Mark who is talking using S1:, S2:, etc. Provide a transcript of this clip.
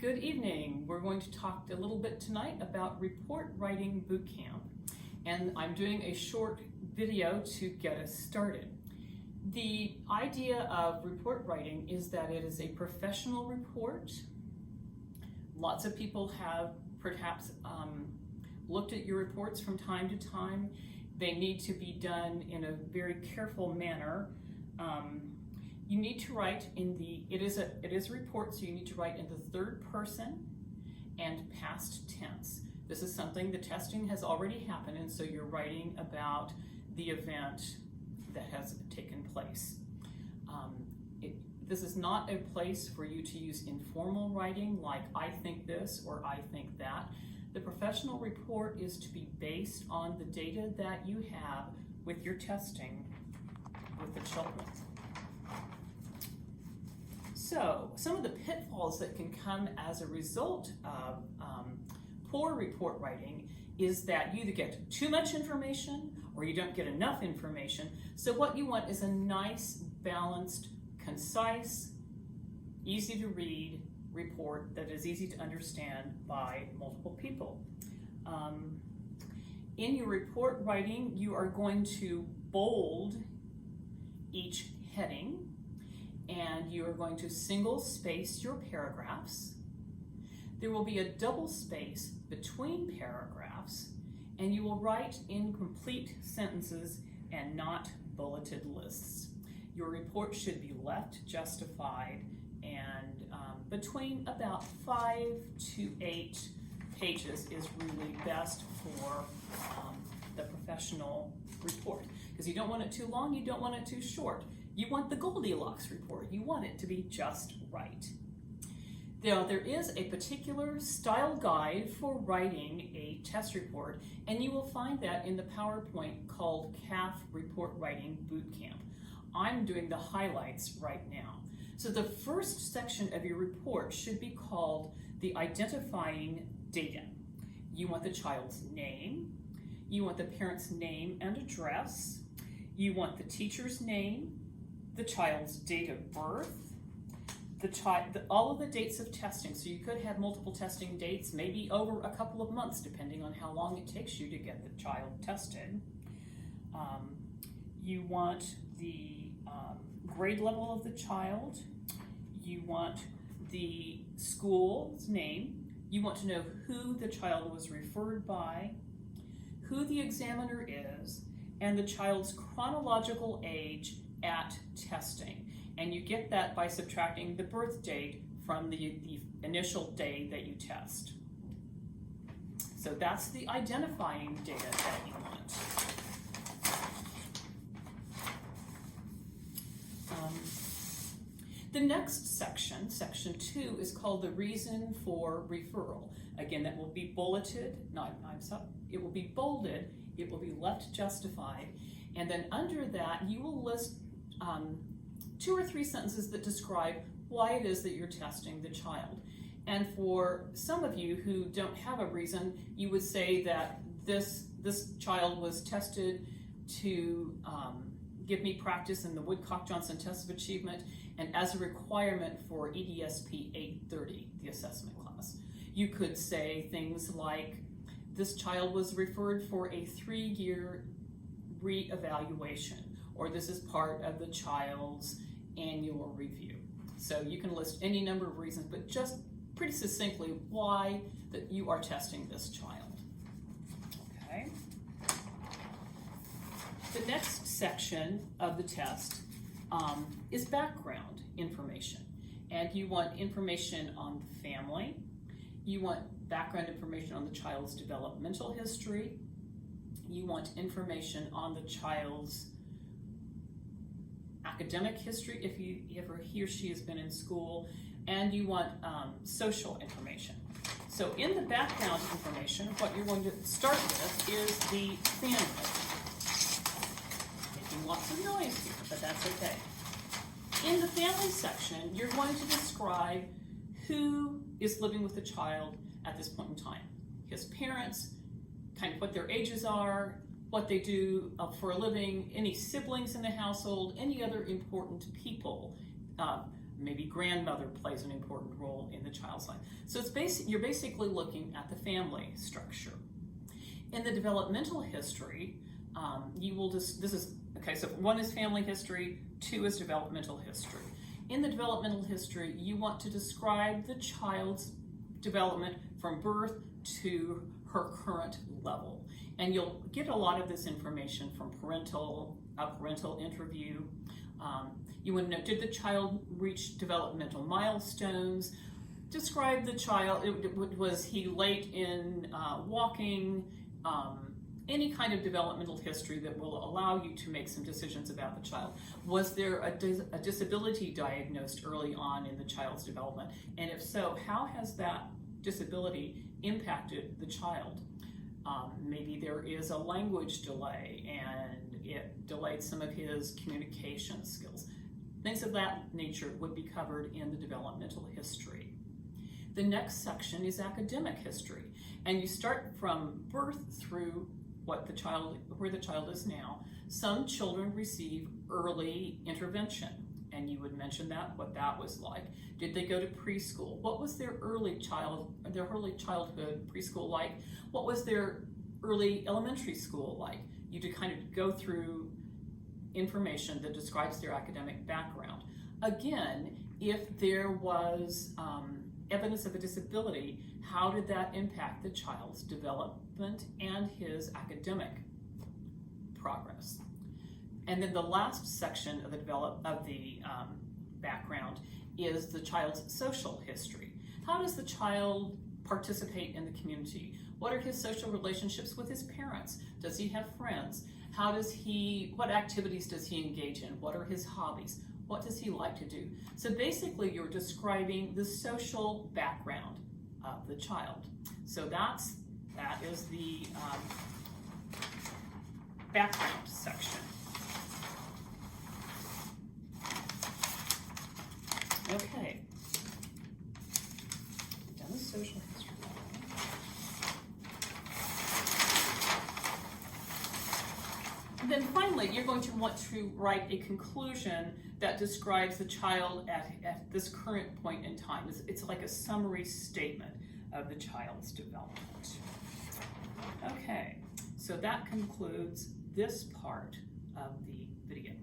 S1: Good evening. We're going to talk a little bit tonight about report writing boot camp, and I'm doing a short video to get us started. The idea of report writing is that it is a professional report. Lots of people have perhaps looked at your reports from time to time. They need to be done in a very careful manner. You need to write in it is a report, so you need to write in the third person and past tense. This is something, the testing has already happened, and so you're writing about the event that has taken place. This is not a place for you to use informal writing like I think this or I think that. The professional report is to be based on the data that you have with your testing with the children. So, some of the pitfalls that can come as a result of poor report writing is that you either get too much information or you don't get enough information. So what you want is a nice, balanced, concise, easy to read report that is easy to understand by multiple people. In your report writing, you are going to bold each heading, and you are going to single space your paragraphs. There will be a double space between paragraphs, and you will write in complete sentences and not bulleted lists. Your report should be left justified and between about 5 to 8 pages is really best for the professional report, because you don't want it too long, you don't want it too short. You want the Goldilocks report. You want it to be just right. Now, there is a particular style guide for writing a test report, and you will find that in the PowerPoint called CAF Report Writing Bootcamp. I'm doing the highlights right now. So the first section of your report should be called the identifying data. You want the child's name, you want the parent's name and address, you want the teacher's name, the child's date of birth, all of the dates of testing. So you could have multiple testing dates, maybe over a couple of months, depending on how long it takes you to get the child tested. You want the grade level of the child. You want the school's name. You want to know who the child was referred by, who the examiner is, and the child's chronological age at testing. And you get that by subtracting the birth date from the initial day that you test. So that's the identifying data that you want. The next section, section 2, is called the reason for referral. Again, that will be bulleted, it will be bolded, it will be left justified, and then under that you will list 2 or 3 sentences that describe why it is that you're testing the child. And for some of you who don't have a reason, you would say that this child was tested to give me practice in the Woodcock-Johnson Test of Achievement and as a requirement for EDSP 830, the assessment class. You could say things like, this child was referred for a 3-year reevaluation, or this is part of the child's annual review. So you can list any number of reasons, but just pretty succinctly why that you are testing this child. Okay. The next section of the test is background information. And you want information on the family. You want background information on the child's developmental history. You want information on the child's academic history, if he or she has been in school, and you want social information. So in the background information, what you're going to start with is the family. Making lots of noise here, but that's okay. In the family section, you're going to describe who is living with the child at this point in time. His parents, kind of what their ages are, what they do for a living, any siblings in the household, any other important people Maybe grandmother plays an important role in the child's life. So you're basically looking at the family structure. In the developmental history, so 1 is family history, 2 is developmental history. In the developmental history, you want to describe the child's development from birth to her current level. And you'll get a lot of this information from a parental interview. You want to know, did the child reach developmental milestones? Describe the child. Was he late in walking? Any kind of developmental history that will allow you to make some decisions about the child. Was there a disability diagnosed early on in the child's development? And if so, how has that disability impacted the child? Maybe there is a language delay and it delayed some of his communication skills. Things of that nature would be covered in the developmental history. The next section is academic history, and you start from birth through where the child is now. Some children receive early intervention, and you would mention what that was like. Did they go to preschool? What was their early childhood preschool like? What was their early elementary school like? You to kind of go through information that describes their academic background. Again, if there was evidence of a disability, how did that impact the child's development and his academic progress? And then the last section of the background is the child's social history. How does the child participate in the community? What are his social relationships with his parents? Does he have friends? What activities does he engage in? What are his hobbies? What does he like to do? So basically you're describing the social background of the child. So that is the background section. Okay. We've done the social history. And then finally, you're going to want to write a conclusion that describes the child at this current point in time. It's like a summary statement of the child's development. Okay, so that concludes this part of the video.